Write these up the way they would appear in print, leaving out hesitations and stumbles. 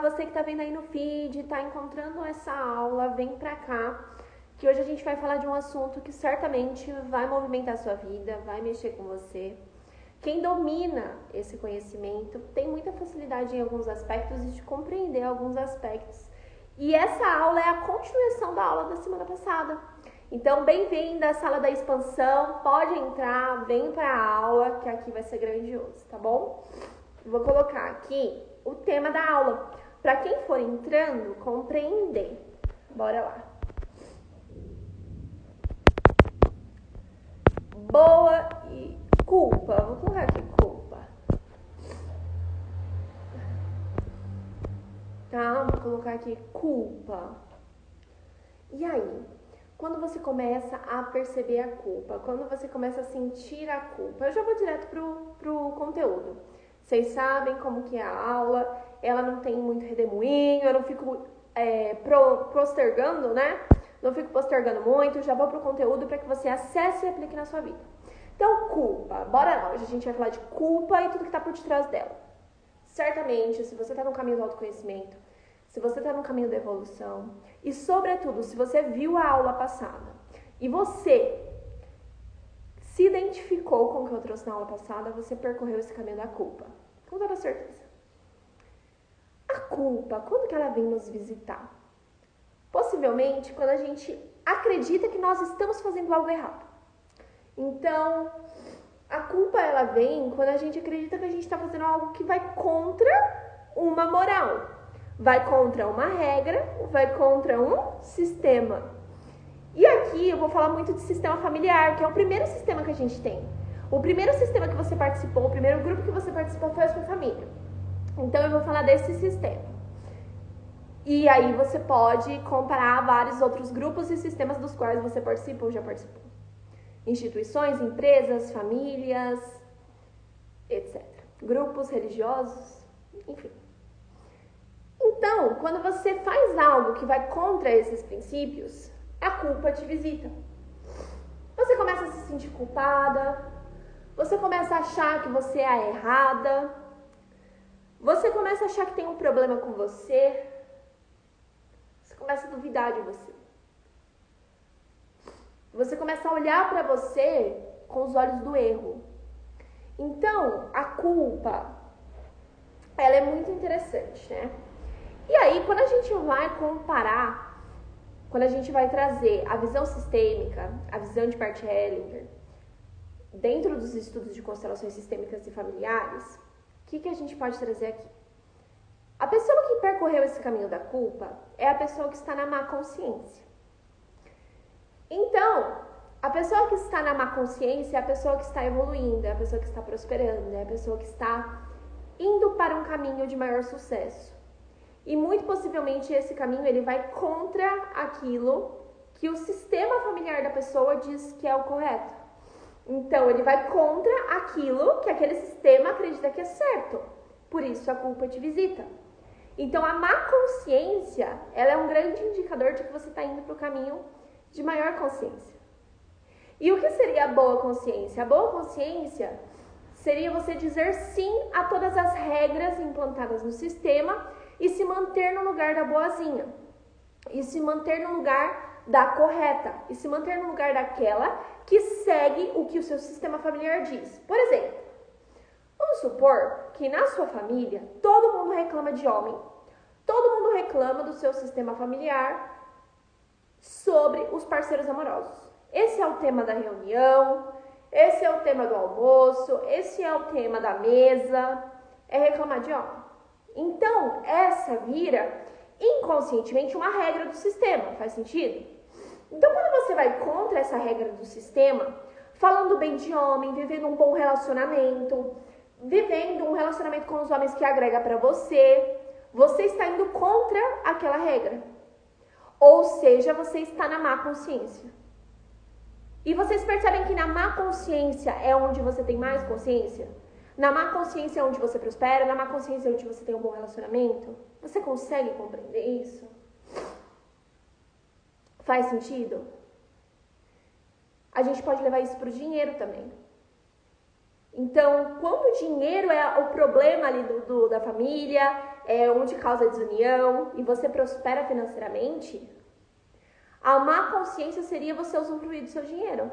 você que está vendo aí no feed, está encontrando essa aula, vem pra cá, que hoje a gente vai falar de um assunto que certamente vai movimentar a sua vida, vai mexer com você. Quem domina esse conhecimento tem muita facilidade em alguns aspectos e de compreender alguns aspectos. E essa aula é a continuação da aula da semana passada. Então, bem-vinda à sala da expansão, pode entrar, vem para a aula, que aqui vai ser grandioso, tá bom? Vou colocar aqui o tema da aula, para quem for entrando, compreender. Bora lá. Boa e culpa, vou colocar aqui culpa. Tá, vou colocar aqui culpa. E aí? Quando você começa a perceber a culpa, quando você começa a sentir a culpa, eu já vou direto pro conteúdo. Vocês sabem como que é a aula, ela não tem muito redemoinho, eu não fico postergando, né? Não fico postergando muito, já vou pro conteúdo para que você acesse e aplique na sua vida. Então, culpa, bora lá, hoje a gente vai falar de culpa e tudo que tá por detrás dela. Certamente, se você tá no caminho do autoconhecimento, se você está no caminho da evolução e, sobretudo, se você viu a aula passada e você se identificou com o que eu trouxe na aula passada, você percorreu esse caminho da culpa. Com toda certeza. A culpa, quando que ela vem nos visitar? Possivelmente quando a gente acredita que nós estamos fazendo algo errado. Então, a culpa ela vem quando a gente acredita que a gente está fazendo algo que vai contra uma moral. Vai contra uma regra, vai contra um sistema. E aqui eu vou falar muito de sistema familiar, que é o primeiro sistema que a gente tem. O primeiro sistema que você participou, o primeiro grupo que você participou foi a sua família. Então eu vou falar desse sistema. E aí você pode comparar vários outros grupos e sistemas dos quais você participa ou já participou. Instituições, empresas, famílias, etc. Grupos religiosos, enfim. Então, quando você faz algo que vai contra esses princípios, a culpa te visita. Você começa a se sentir culpada, você começa a achar que você é a errada, você começa a achar que tem um problema com você, você começa a duvidar de você. Você começa a olhar para você com os olhos do erro. Então, a culpa, ela é muito interessante, né? E aí, quando a gente vai comparar, quando a gente vai trazer a visão sistêmica, a visão de Bert Hellinger, dentro dos estudos de constelações sistêmicas e familiares, o que a gente pode trazer aqui? A pessoa que percorreu esse caminho da culpa é a pessoa que está na má consciência. Então, a pessoa que está na má consciência é a pessoa que está evoluindo, é a pessoa que está prosperando, é a pessoa que está indo para um caminho de maior sucesso. E muito possivelmente esse caminho ele vai contra aquilo que o sistema familiar da pessoa diz que é o correto. Então, ele vai contra aquilo que aquele sistema acredita que é certo. Por isso, a culpa te visita. Então, a má consciência, ela é um grande indicador de que você está indo para o caminho de maior consciência. E o que seria a boa consciência? A boa consciência seria você dizer sim a todas as regras implantadas no sistema e se manter no lugar da boazinha, e se manter no lugar da correta, e se manter no lugar daquela que segue o que o seu sistema familiar diz. Por exemplo, vamos supor que na sua família todo mundo reclama de homem, todo mundo reclama do seu sistema familiar sobre os parceiros amorosos. Esse é o tema da reunião, esse é o tema do almoço, esse é o tema da mesa, é reclamar de homem. Então, essa vira inconscientemente uma regra do sistema, faz sentido? Então, quando você vai contra essa regra do sistema, falando bem de homem, vivendo um bom relacionamento, vivendo um relacionamento com os homens que agrega para você, você está indo contra aquela regra. Ou seja, você está na má consciência. E vocês percebem que na má consciência é onde você tem mais consciência? Na má consciência é onde você prospera, na má consciência é onde você tem um bom relacionamento. Você consegue compreender isso? Faz sentido? A gente pode levar isso para o dinheiro também. Então, quando o dinheiro é o problema ali da família, é onde causa desunião e você prospera financeiramente, a má consciência seria você usufruir do seu dinheiro.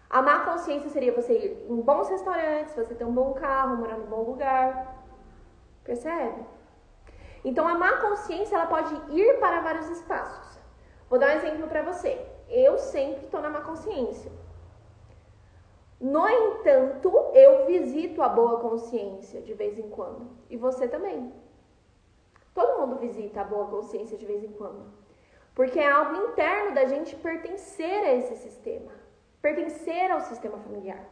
A má consciência seria você ir em bons restaurantes, você ter um bom carro, morar num bom lugar. Percebe? Então, a má consciência, ela pode ir para vários espaços. Vou dar um exemplo para você. Eu sempre estou na má consciência. No entanto, eu visito a boa consciência de vez em quando. E você também. Todo mundo visita a boa consciência de vez em quando. Porque é algo interno da gente pertencer a esse sistema. Pertencer ao sistema familiar.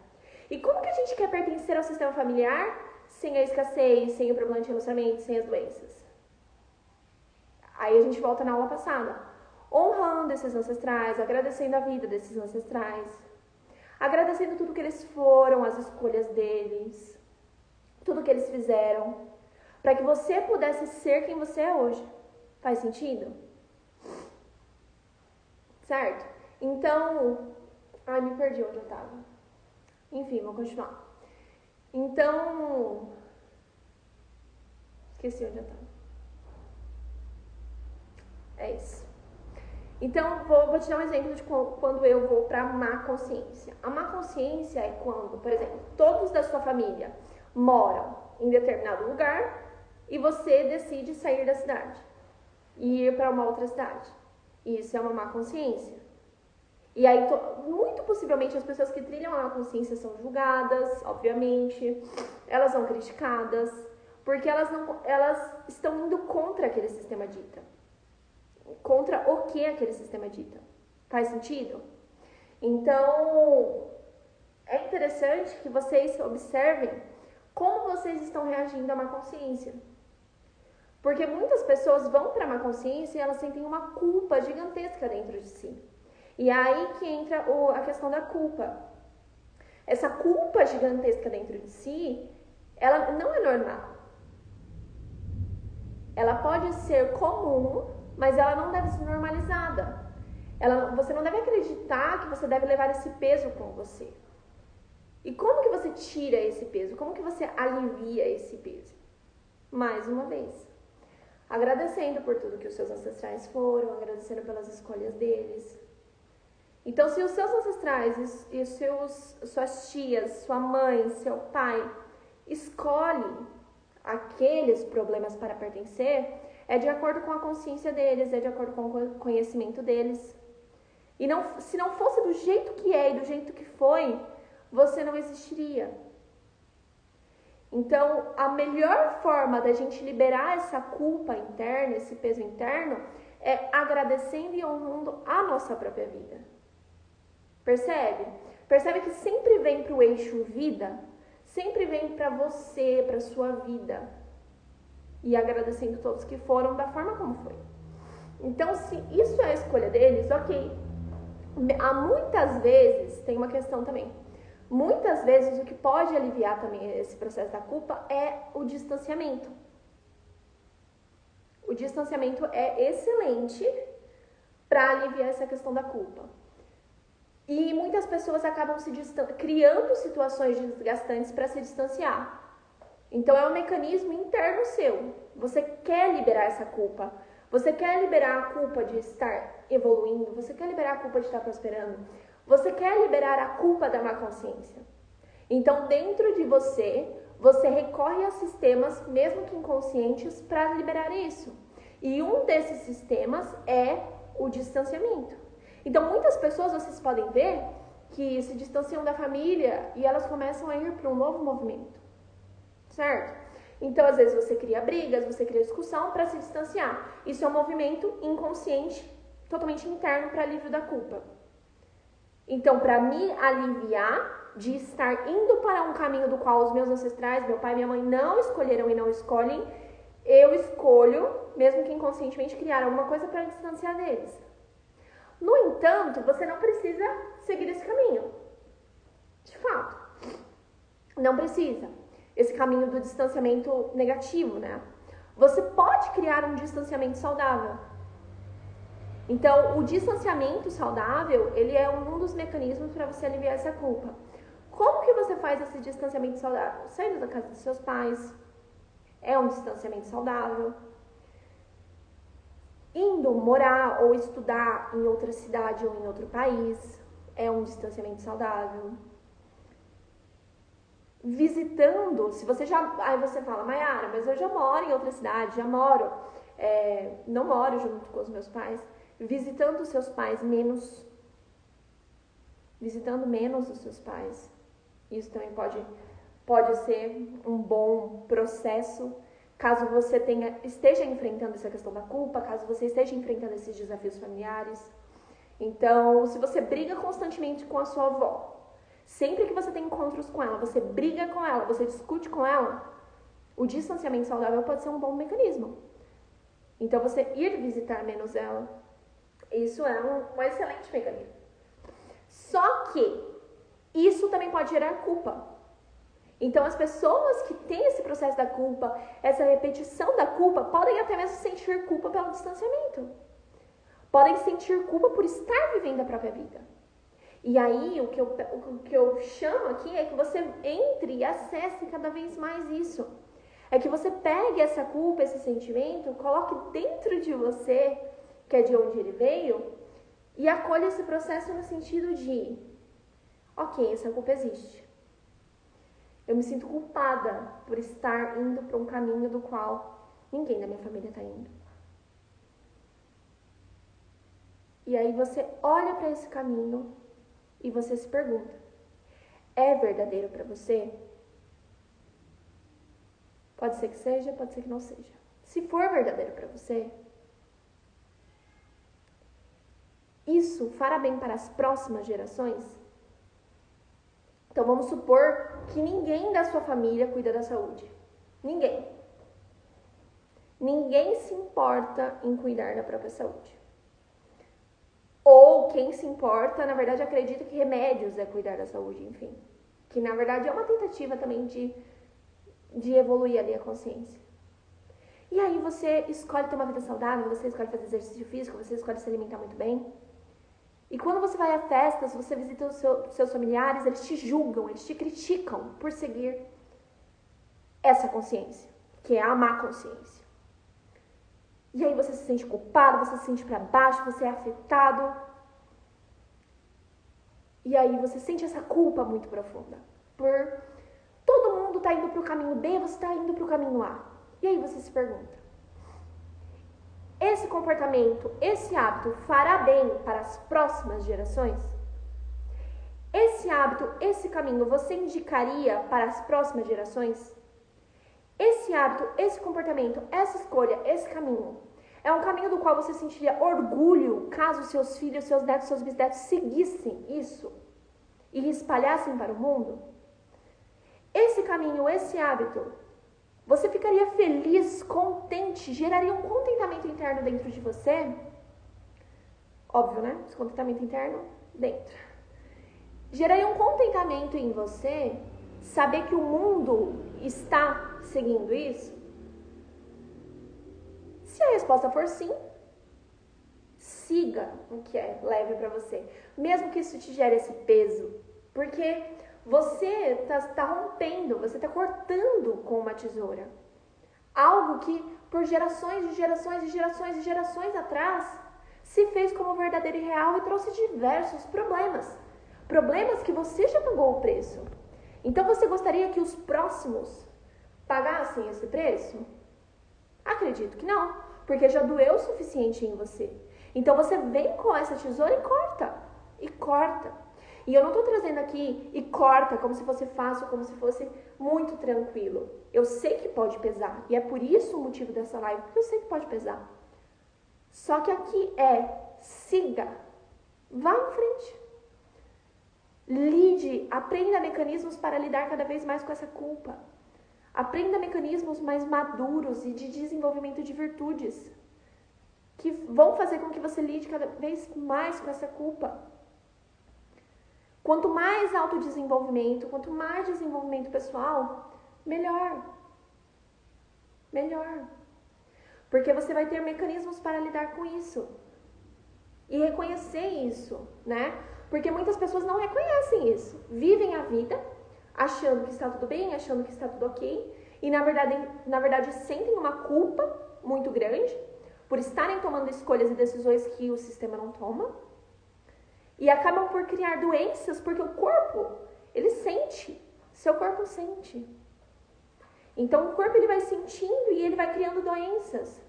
E como que a gente quer pertencer ao sistema familiar sem a escassez, sem o problema de relacionamento, sem as doenças? Aí a gente volta na aula passada. Honrando esses ancestrais, agradecendo a vida desses ancestrais. Agradecendo tudo que eles foram, as escolhas deles, tudo que eles fizeram, para que você pudesse ser quem você é hoje. Faz sentido? Certo? Então, me perdi onde eu estava. Enfim, vou continuar. Então, esqueci onde eu estava. É isso. Então, vou te dar um exemplo de quando eu vou para a má consciência. A má consciência é quando, por exemplo, todos da sua família moram em determinado lugar e você decide sair da cidade e ir para uma outra cidade. Isso é uma má consciência. E aí, muito possivelmente, as pessoas que trilham a má consciência são julgadas, obviamente, elas são criticadas, porque elas estão indo contra aquele sistema dita. Contra o que aquele sistema dita. Faz sentido? Então, é interessante que vocês observem como vocês estão reagindo à má consciência. Porque muitas pessoas vão para a má consciência e elas sentem uma culpa gigantesca dentro de si. E é aí que entra a questão da culpa. Essa culpa gigantesca dentro de si, ela não é normal. Ela pode ser comum, mas ela não deve ser normalizada. Você não deve acreditar que você deve levar esse peso com você. E como que você tira esse peso? Como que você alivia esse peso? Mais uma vez, agradecendo por tudo que os seus ancestrais foram, agradecendo pelas escolhas deles. Então, se os seus ancestrais e suas tias, sua mãe, seu pai, escolhem aqueles problemas para pertencer, é de acordo com a consciência deles, é de acordo com o conhecimento deles. E se não fosse do jeito que é e do jeito que foi, você não existiria. Então, a melhor forma da gente liberar essa culpa interna, esse peso interno, é agradecendo e honrando a nossa própria vida. Percebe? Percebe que sempre vem para o eixo vida, sempre vem para você, para sua vida. E agradecendo todos que foram da forma como foi. Então, se isso é a escolha deles, ok. Há muitas vezes, tem uma questão também. Muitas vezes o que pode aliviar também esse processo da culpa é o distanciamento. O distanciamento é excelente para aliviar essa questão da culpa. E muitas pessoas acabam criando situações desgastantes para se distanciar. Então, é um mecanismo interno seu. Você quer liberar essa culpa. Você quer liberar a culpa de estar evoluindo. Você quer liberar a culpa de estar prosperando. Você quer liberar a culpa da má consciência. Então, dentro de você recorre a sistemas, mesmo que inconscientes, para liberar isso. E um desses sistemas é o distanciamento. Então, muitas pessoas, vocês podem ver, que se distanciam da família e elas começam a ir para um novo movimento. Certo? Então, às vezes, você cria brigas, você cria discussão para se distanciar. Isso é um movimento inconsciente, totalmente interno para alívio da culpa. Então, para me aliviar de estar indo para um caminho do qual os meus ancestrais, meu pai e minha mãe não escolheram e não escolhem, eu escolho, mesmo que inconscientemente, criar alguma coisa para me distanciar deles. No entanto, você não precisa seguir esse caminho. De fato. Não precisa. Esse caminho do distanciamento negativo, né? Você pode criar um distanciamento saudável. Então, o distanciamento saudável, ele é um dos mecanismos para você aliviar essa culpa. Como que você faz esse distanciamento saudável? Saindo da casa dos seus pais, é um distanciamento saudável. Indo morar ou estudar em outra cidade ou em outro país, é um distanciamento saudável. Visitando, se você já... Aí você fala, Mayara, mas eu já moro em outra cidade, já moro... não moro junto com os meus pais. Visitando os seus pais menos... Visitando menos os seus pais. Isso também pode ser um bom processo, caso você esteja enfrentando essa questão da culpa, caso você esteja enfrentando esses desafios familiares. Então, se você briga constantemente com a sua avó, sempre que você tem encontros com ela, você briga com ela, você discute com ela, o distanciamento saudável pode ser um bom mecanismo. Então, você ir visitar menos ela, isso é um excelente mecanismo. Só que isso também pode gerar culpa. Então, as pessoas que têm esse processo da culpa, essa repetição da culpa, podem até mesmo sentir culpa pelo distanciamento. Podem sentir culpa por estar vivendo a própria vida. E aí, o que eu chamo aqui é que você entre e acesse cada vez mais isso. É que você pegue essa culpa, esse sentimento, coloque dentro de você, que é de onde ele veio, e acolha esse processo no sentido de, ok, essa culpa existe. Eu me sinto culpada por estar indo para um caminho do qual ninguém da minha família está indo. E aí você olha para esse caminho e você se pergunta, é verdadeiro para você? Pode ser que seja, pode ser que não seja. Se for verdadeiro para você, isso fará bem para as próximas gerações? Então vamos supor que ninguém da sua família cuida da saúde. Ninguém. Ninguém se importa em cuidar da própria saúde. Ou quem se importa, na verdade, acredita que remédios é cuidar da saúde, enfim. Que na verdade é uma tentativa também de evoluir ali a consciência. E aí você escolhe ter uma vida saudável, você escolhe fazer exercício físico, você escolhe se alimentar muito bem. E quando você vai a festas, você visita os seus familiares, eles te julgam, eles te criticam por seguir essa consciência, que é a má consciência. E aí você se sente culpado, você se sente para baixo, você é afetado. E aí você sente essa culpa muito profunda. Por todo mundo tá indo para o caminho B, você está indo para o caminho A. E aí você se pergunta, esse comportamento, esse hábito fará bem para as próximas gerações? Esse hábito, esse caminho, você indicaria para as próximas gerações? Esse hábito, esse comportamento, essa escolha, esse caminho, é um caminho do qual você sentiria orgulho caso seus filhos, seus netos, seus bisnetos seguissem isso e espalhassem para o mundo? Esse caminho, esse hábito, você ficaria feliz, contente, geraria um contentamento interno dentro de você? Óbvio, né? Descontentamento interno dentro. Geraria um contentamento em você saber que o mundo está seguindo isso? Se a resposta for sim, siga o que é leve para você. Mesmo que isso te gere esse peso. Porque você está rompendo, você está cortando com uma tesoura. Algo que por gerações e gerações e gerações e gerações atrás se fez como verdadeiro e real e trouxe diversos problemas. Problemas que você já pagou o preço. Então você gostaria que os próximos pagassem esse preço? Acredito que não, porque já doeu o suficiente em você. Então você vem com essa tesoura e corta. E corta. E eu não estou trazendo aqui e corta como se fosse fácil, como se fosse muito tranquilo. Eu sei que pode pesar. E é por isso o motivo dessa live, porque eu sei que pode pesar. Só que aqui siga. Vá em frente. Lide, aprenda mecanismos para lidar cada vez mais com essa culpa. Aprenda mecanismos mais maduros e de desenvolvimento de virtudes. Que vão fazer com que você lide cada vez mais com essa culpa. Quanto mais autodesenvolvimento, quanto mais desenvolvimento pessoal, melhor. Melhor. Porque você vai ter mecanismos para lidar com isso. E reconhecer isso, né? Porque muitas pessoas não reconhecem isso. Vivem a vida achando que está tudo bem, achando que está tudo ok. E na verdade sentem uma culpa muito grande por estarem tomando escolhas e decisões que o sistema não toma. E acabam por criar doenças porque o corpo, ele sente. Seu corpo sente. Então o corpo ele vai sentindo e ele vai criando doenças.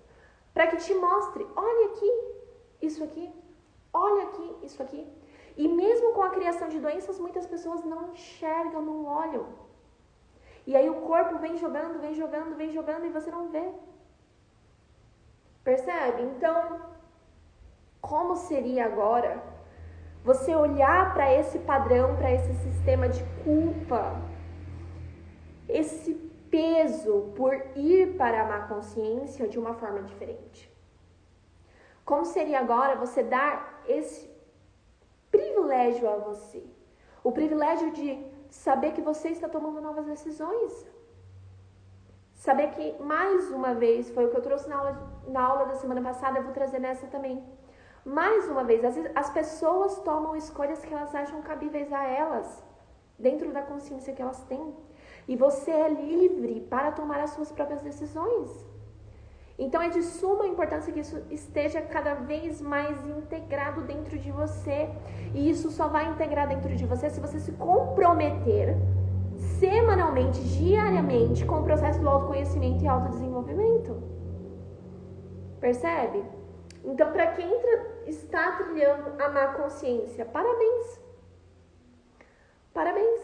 Para que te mostre, olha aqui, isso aqui. Olha aqui, isso aqui. E mesmo com a criação de doenças, muitas pessoas não enxergam, não olham. E aí o corpo vem jogando, vem jogando, vem jogando e você não vê. Percebe? Então, como seria agora você olhar para esse padrão, para esse sistema de culpa, esse peso por ir para a má consciência de uma forma diferente? Como seria agora você dar esse privilégio a você? O privilégio de saber que você está tomando novas decisões. Saber que, mais uma vez, foi o que eu trouxe na aula da semana passada, eu vou trazer nessa também. Mais uma vez, as pessoas tomam escolhas que elas acham cabíveis a elas, dentro da consciência que elas têm. E você é livre para tomar as suas próprias decisões. Então é de suma importância que isso esteja cada vez mais integrado dentro de você. E isso só vai integrar dentro de você se você se comprometer semanalmente, diariamente, com o processo do autoconhecimento e autodesenvolvimento. Percebe? Então, para quem está trilhando a má consciência, parabéns. Parabéns.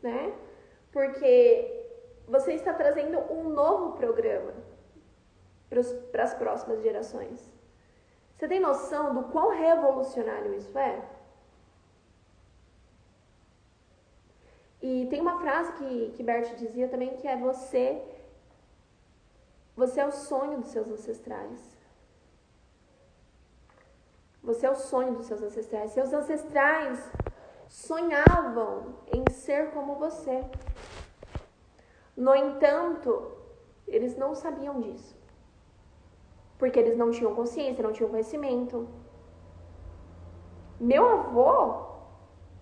Né? Porque você está trazendo um novo programa para as próximas gerações. Você tem noção do quão revolucionário isso é? E tem uma frase que Bert dizia também, que é você é o sonho dos seus ancestrais. Você é o sonho dos seus ancestrais. Seus ancestrais sonhavam em ser como você. No entanto, eles não sabiam disso. Porque eles não tinham consciência, não tinham conhecimento. Meu avô,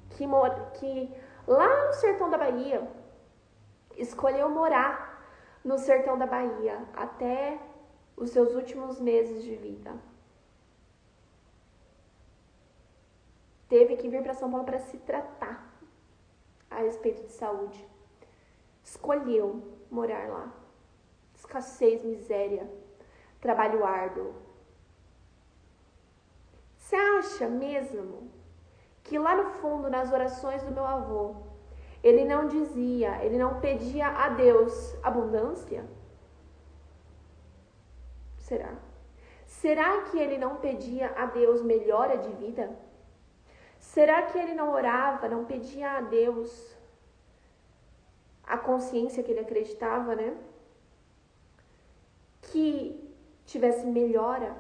que lá no sertão da Bahia, escolheu morar no sertão da Bahia até os seus últimos meses de vida. Teve que vir para São Paulo para se tratar a respeito de saúde. Escolheu morar lá. Escassez, miséria, trabalho árduo. Você acha mesmo que lá no fundo, nas orações do meu avô, ele não pedia a Deus abundância? Será? Será que ele não pedia a Deus melhora de vida? Será que ele não orava, não pedia a Deus a consciência que ele acreditava, né? Que tivesse melhora?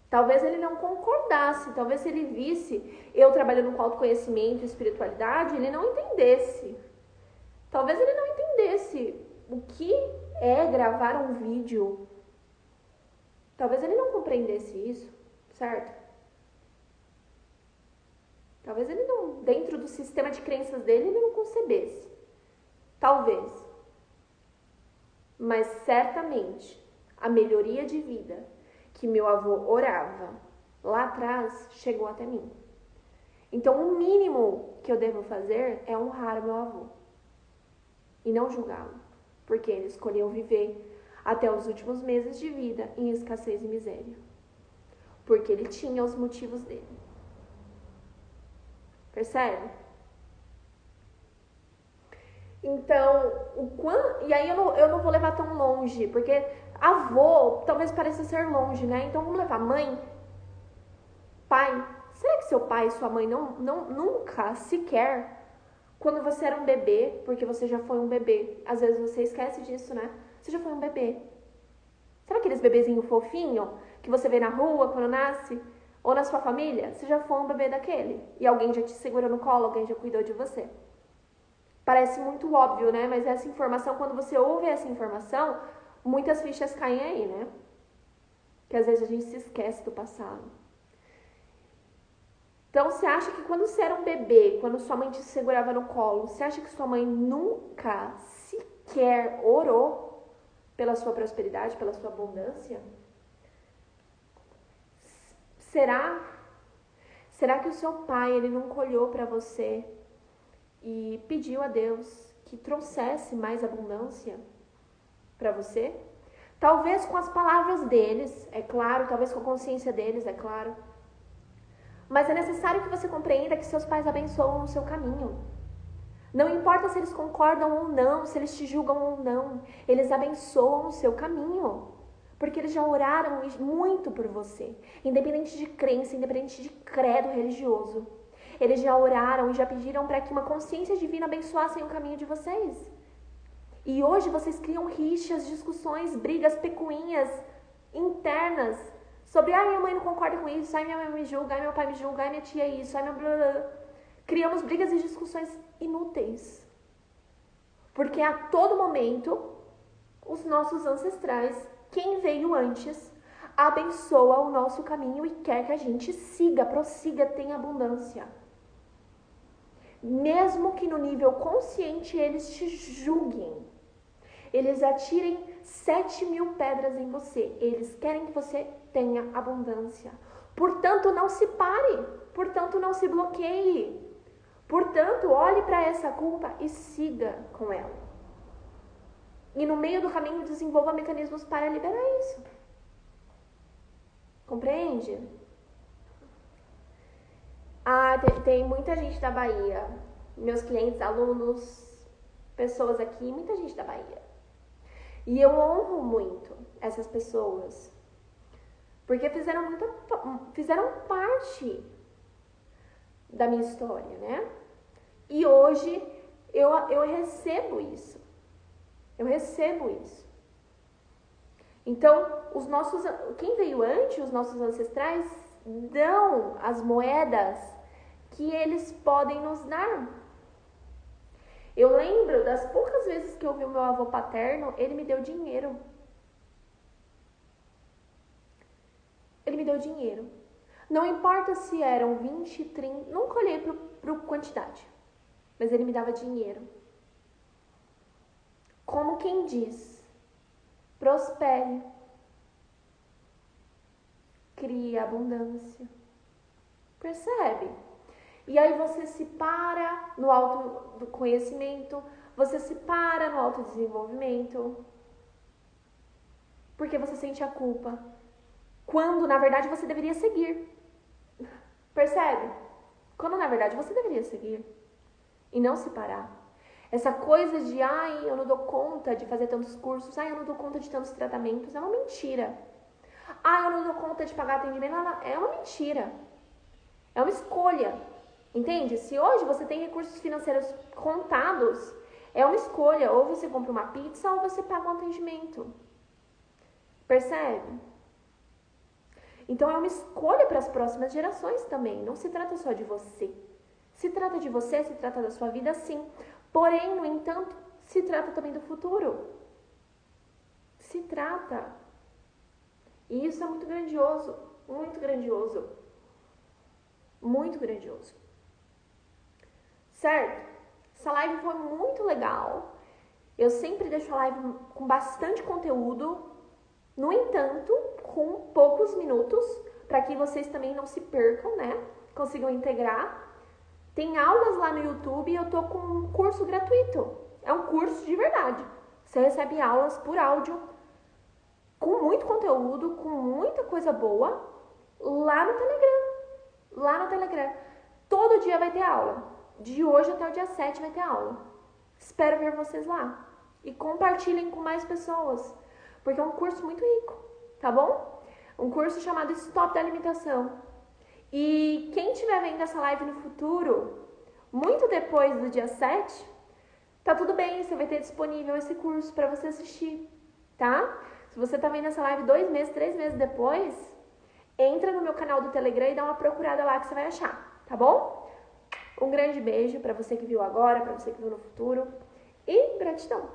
Talvez ele não concordasse, talvez se ele visse eu trabalhando com autoconhecimento e espiritualidade, ele não entendesse. Talvez ele não entendesse o que é gravar um vídeo. Talvez ele não compreendesse isso, certo? Talvez ele não, dentro do sistema de crenças dele, ele não concebesse. Talvez. Mas certamente a melhoria de vida que meu avô orava lá atrás chegou até mim. Então, o mínimo que eu devo fazer é honrar meu avô e não julgá-lo, porque ele escolheu viver até os últimos meses de vida em escassez e miséria, porque ele tinha os motivos dele. Percebe? Então, e aí eu não vou levar tão longe, porque avô talvez pareça ser longe, né? Então vamos levar mãe, pai. Será que seu pai e sua mãe nunca, sequer, quando você era um bebê, porque você já foi um bebê, às vezes você esquece disso, né? Você já foi um bebê. Sabe aqueles bebezinho fofinho que você vê na rua quando nasce? Ou na sua família? Você já foi um bebê daquele. E alguém já te segurou no colo, alguém já cuidou de você. Parece muito óbvio, né? Mas essa informação, quando você ouve essa informação, muitas fichas caem aí, né? Que às vezes a gente se esquece do passado. Então, você acha que quando você era um bebê, quando sua mãe te segurava no colo, você acha que sua mãe nunca sequer orou pela sua prosperidade, pela sua abundância? Será? Será que o seu pai, ele nunca olhou para você e pediu a Deus que trouxesse mais abundância para você? Talvez com as palavras deles, é claro, talvez com a consciência deles, é claro. Mas é necessário que você compreenda que seus pais abençoam o seu caminho. Não importa se eles concordam ou não, se eles te julgam ou não, eles abençoam o seu caminho. Porque eles já oraram muito por você, independente de crença, independente de credo religioso. Eles já oraram e já pediram para que uma consciência divina abençoasse o caminho de vocês. E hoje vocês criam rixas, discussões, brigas, pecuinhas internas sobre, minha mãe não concorda com isso, minha mãe me julga, meu pai me julga, minha tia é isso, meu blá, blá, blá. Criamos brigas e discussões inúteis. Porque a todo momento, os nossos ancestrais, quem veio antes, abençoa o nosso caminho e quer que a gente siga, prossiga, tenha abundância. Mesmo que no nível consciente eles te julguem, eles atirem 7.000 pedras em você, eles querem que você tenha abundância. Portanto, não se pare, portanto, não se bloqueie. Portanto, olhe para essa culpa e siga com ela. E no meio do caminho desenvolva mecanismos para liberar isso. Compreende? Tem muita gente da Bahia. Meus clientes, alunos, pessoas aqui, muita gente da Bahia. E eu honro muito essas pessoas. Porque fizeram parte da minha história, né? E hoje eu recebo isso. Eu recebo isso. Então, quem veio antes, os nossos ancestrais, dão as moedas que eles podem nos dar. Eu lembro das poucas vezes que eu vi o meu avô paterno, ele me deu dinheiro. Ele me deu dinheiro. Não importa se eram 20, 30, nunca olhei para quantidade, mas ele me dava dinheiro. Como quem diz, prospere, crie abundância. Percebe? E aí você se para no autoconhecimento, você se para no autodesenvolvimento, porque você sente a culpa, quando na verdade você deveria seguir. Percebe? Quando na verdade você deveria seguir e não se parar. Essa coisa de, eu não dou conta de fazer tantos cursos, eu não dou conta de tantos tratamentos, é uma mentira. Eu não dou conta de pagar atendimento, é uma mentira. É uma escolha, entende? Se hoje você tem recursos financeiros contados, é uma escolha, ou você compra uma pizza ou você paga um atendimento. Percebe? Então é uma escolha para as próximas gerações também, não se trata só de você. Se trata de você, se trata da sua vida, sim. Porém, no entanto, se trata também do futuro. Se trata. E isso é muito grandioso. Muito grandioso. Muito grandioso. Certo? Essa live foi muito legal. Eu sempre deixo a live com bastante conteúdo. No entanto, com poucos minutos, para que vocês também não se percam, né? Consigam integrar. Tem aulas lá no YouTube e eu tô com um curso gratuito. É um curso de verdade. Você recebe aulas por áudio, com muito conteúdo, com muita coisa boa, lá no Telegram. Lá no Telegram. Todo dia vai ter aula. De hoje até o dia 7 vai ter aula. Espero ver vocês lá. E compartilhem com mais pessoas. Porque é um curso muito rico, tá bom? Um curso chamado Stop da Limitação. E quem estiver vendo essa live no futuro, muito depois do dia 7, tá tudo bem, você vai ter disponível esse curso para você assistir, tá? Se você tá vendo essa live 2 meses, 3 meses depois, entra no meu canal do Telegram e dá uma procurada lá que você vai achar, tá bom? Um grande beijo para você que viu agora, para você que viu no futuro e gratidão!